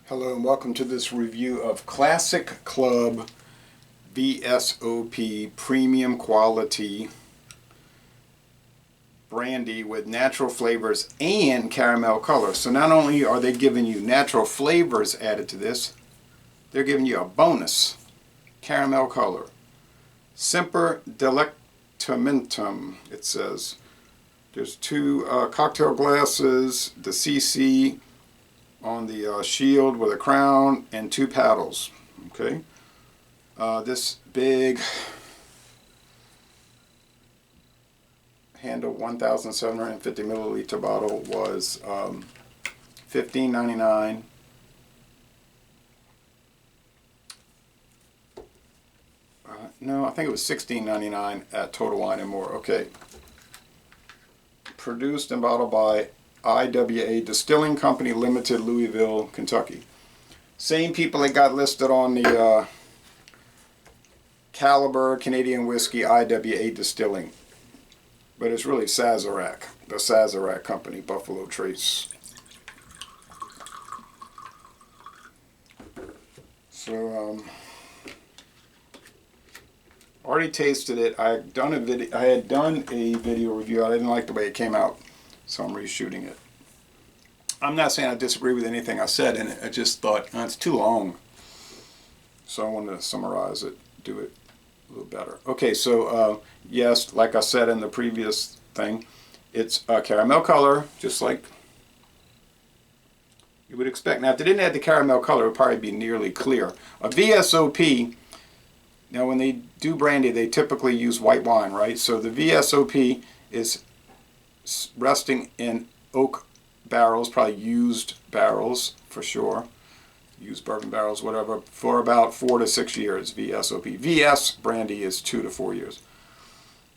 Hello and welcome to this review of Classic Club VSOP Premium Quality Brandy with natural flavors and caramel color. So not only are they giving you natural flavors added to this, they're giving you a bonus caramel color. Semper Delectamentum, it says. There's two cocktail glasses, the CC on the shield with a crown, and two paddles. Okay, this big handle 1,750 milliliter bottle was $15.99. No, I think it was $16.99 at Total Wine and More. Okay, produced and bottled by IWA Distilling Company Limited, Louisville, Kentucky. Same people that got listed on the Caliber Canadian Whiskey, IWA Distilling. But it's really Sazerac, the Sazerac Company, Buffalo Trace. So, already tasted it. I had done a video review. I didn't like the way it came out, so I'm reshooting it. I'm not saying I disagree with anything I said in it. I just thought it's too long, so I wanted to summarize it, do it a little better. Okay, so yes, like I said in the previous thing, it's a caramel color, just like you would expect. Now, if they didn't add the caramel color, it would probably be nearly clear. A VSOP, now when they do brandy, they typically use white wine, right? So the VSOP is resting in oak barrels, probably used barrels for sure, used bourbon barrels, whatever, for about 4 to 6 years, VSOP. VS brandy is 2 to 4 years.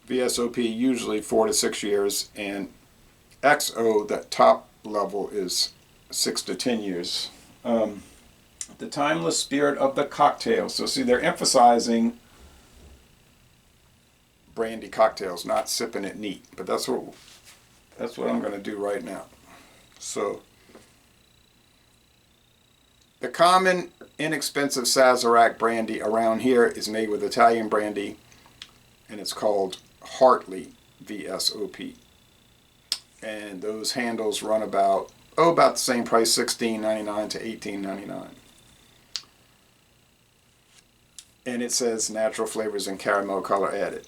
VSOP usually 4 to 6 years, and XO, that top level, is 6 to 10 years. The timeless spirit of the cocktail. So see, they're emphasizing brandy cocktails, not sipping it neat. But that's what I'm going to do right now. So the common inexpensive Sazerac brandy around here is made with Italian brandy, and it's called Hartley VSOP. And those handles run about the same price, $16.99 to $18.99. And it says natural flavors and caramel color added.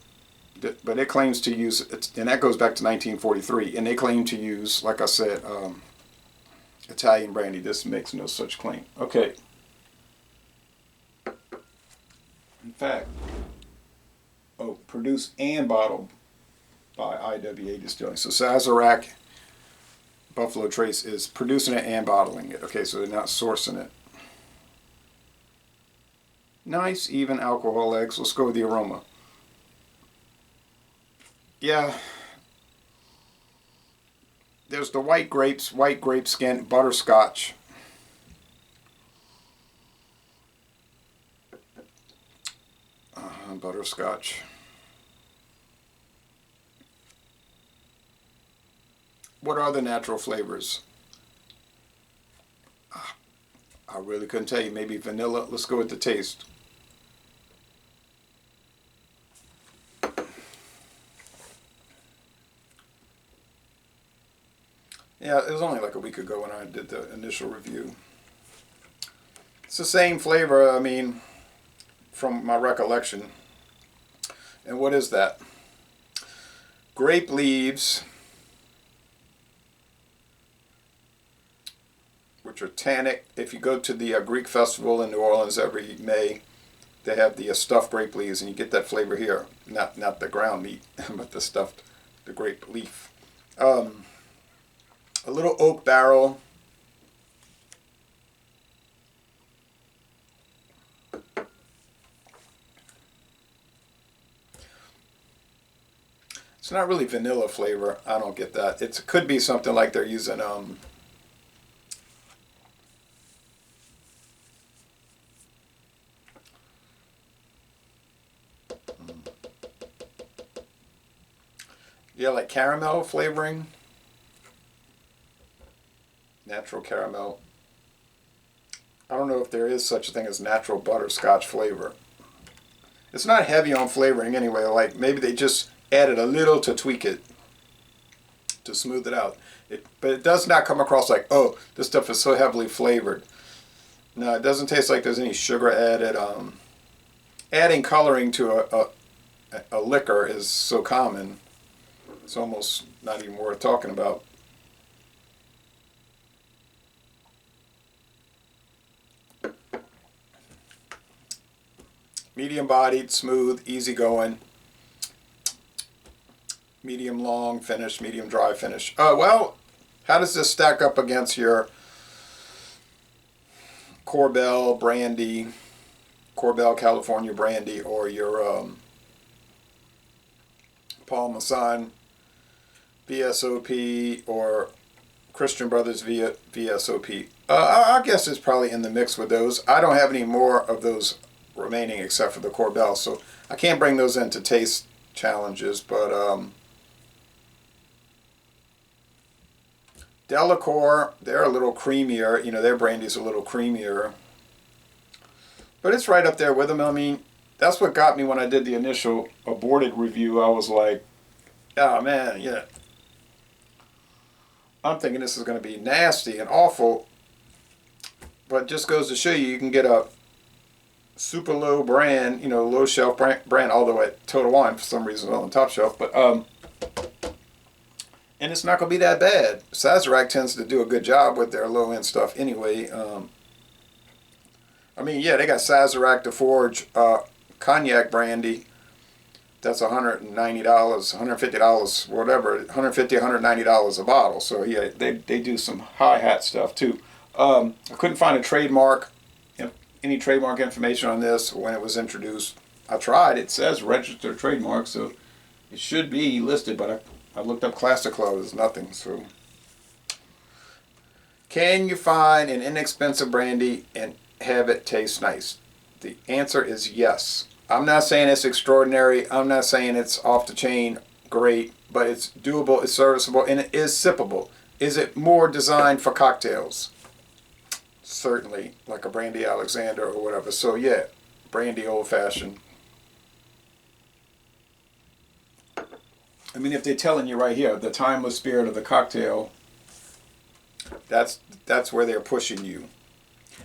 But it claims to use, and that goes back to 1943, and they claim to use, like I said, Italian brandy. This makes no such claim. Okay. In fact, produced and bottled by IWA Distilling. So Sazerac Buffalo Trace is producing it and bottling it. Okay, so they're not sourcing it. Nice, even alcohol legs. Let's go with the aroma. Yeah. There's the white grape skin, butterscotch. Butterscotch. What are the natural flavors? I really couldn't tell you. Maybe vanilla. Let's go with the taste. Yeah, it was only like a week ago when I did the initial review. It's the same flavor, I mean, from my recollection. And what is that? Grape leaves, which are tannic. If you go to the Greek festival in New Orleans every May, they have the stuffed grape leaves, and you get that flavor here. Not the ground meat, but the grape leaf. A little oak barrel. It's not really vanilla flavor. I don't get that. It could be something like they're using yeah, like caramel flavoring. Natural caramel. I don't know if there is such a thing as natural butterscotch flavor. It's not heavy on flavoring anyway. Like maybe they just added a little to tweak it, to smooth it out. But it does not come across like, oh, this stuff is so heavily flavored. No, it doesn't taste like there's any sugar added. Adding coloring to a liquor is so common. It's almost not even worth talking about. Medium bodied, smooth, easy going. Medium long finish, medium dry finish. Well, how does this stack up against your Corbel brandy, Corbel California brandy, or your Paul Masson VSOP, or Christian Brothers VSOP? I guess it's probably in the mix with those. I don't have any more of those remaining except for the Corbel, so I can't bring those into taste challenges, but Delacour, they're a little creamier. You know, their brandy's a little creamier. But it's right up there with them. I mean, that's what got me when I did the initial aborted review. I was like, oh man, yeah. I'm thinking this is going to be nasty and awful. But it just goes to show you, you can get a super low brand, you know, low shelf brand, although at Total Wine for some reason on the top shelf. But and it's not going to be that bad. Sazerac tends to do a good job with their low-end stuff anyway. I mean, yeah, they got Sazerac to Forge cognac brandy. That's $190, $150, whatever, $150, $190 a bottle. So yeah, they do some high hat stuff too. I couldn't find a trademark, any trademark information on this when it was introduced. I tried. It says registered trademark, so it should be listed, but I looked up Classic Club, there's nothing. So, can you find an inexpensive brandy and have it taste nice? The answer is yes. I'm not saying it's extraordinary. I'm not saying it's off the chain great, but it's doable, it's serviceable, and it is sippable. Is it more designed for cocktails? Certainly, like a Brandy Alexander or whatever. So yeah, brandy old fashioned. I mean, if they're telling you right here, the timeless spirit of the cocktail, that's where they're pushing you.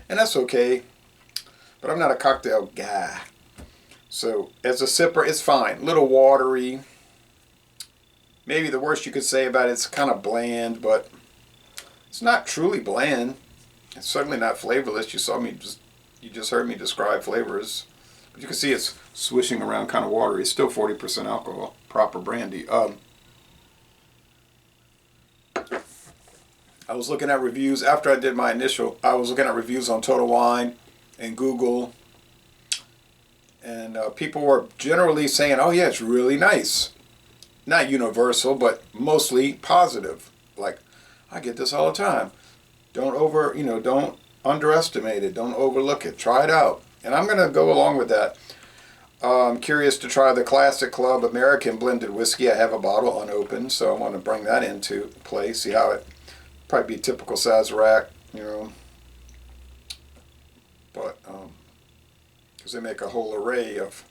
And that's okay, but I'm not a cocktail guy. So as a sipper, it's fine. A little watery. Maybe the worst you could say about it's kind of bland, but it's not truly bland. It's certainly not flavorless. You just heard me describe flavors. But you can see it's swishing around kind of watery. It's still 40% alcohol. Proper brandy. I was looking at reviews after I did my initial. I was looking at reviews on Total Wine and Google, and people were generally saying, "Oh yeah, it's really nice." Not universal, but mostly positive. Like, I get this all the time. Don't underestimate it. Don't overlook it. Try it out. And I'm going to go along with that. I'm curious to try the Classic Club American Blended Whiskey. I have a bottle unopened, so I want to bring that into play. See how it probably be typical Sazerac, you know. But because they make a whole array of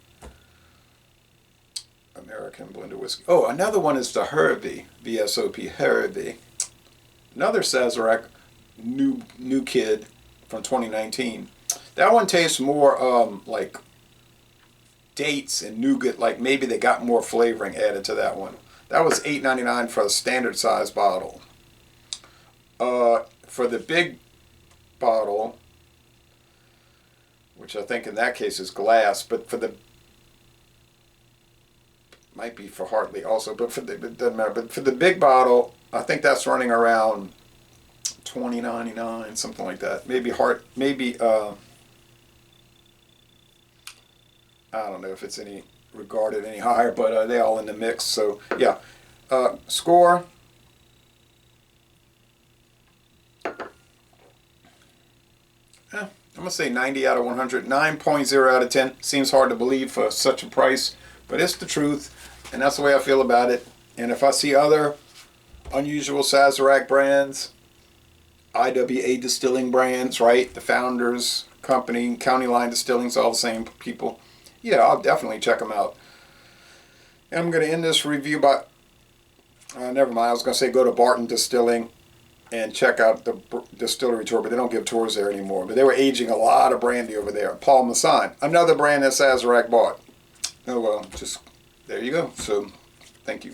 American Blended Whiskey. Oh, another one is the Herbie, VSOP Herbie. Another Sazerac new kid from 2019. That one tastes more like dates and nougat, like maybe they got more flavoring added to that one. That was $8.99 for a standard size bottle. For the big bottle, which I think in that case is glass, but for the might be for Hartley also, but it doesn't matter. But for the big bottle, I think that's running around $20.99, something like that. Maybe I don't know if it's regarded any higher, but they all in the mix. So yeah, score. I'm gonna say 90 out of 100. 9.0 out of 10. Seems hard to believe for such a price, but it's the truth, and that's the way I feel about it. And if I see other unusual Sazerac brands, IWA Distilling Brands, right? The Founders Company, County Line Distilling's all the same people. Yeah, I'll definitely check them out. And I'm going to end this review by, never mind, I was going to say go to Barton Distilling and check out the distillery tour, but they don't give tours there anymore. But they were aging a lot of brandy over there. Paul Masson, another brand that Sazerac bought. Oh well, just there you go. So, thank you.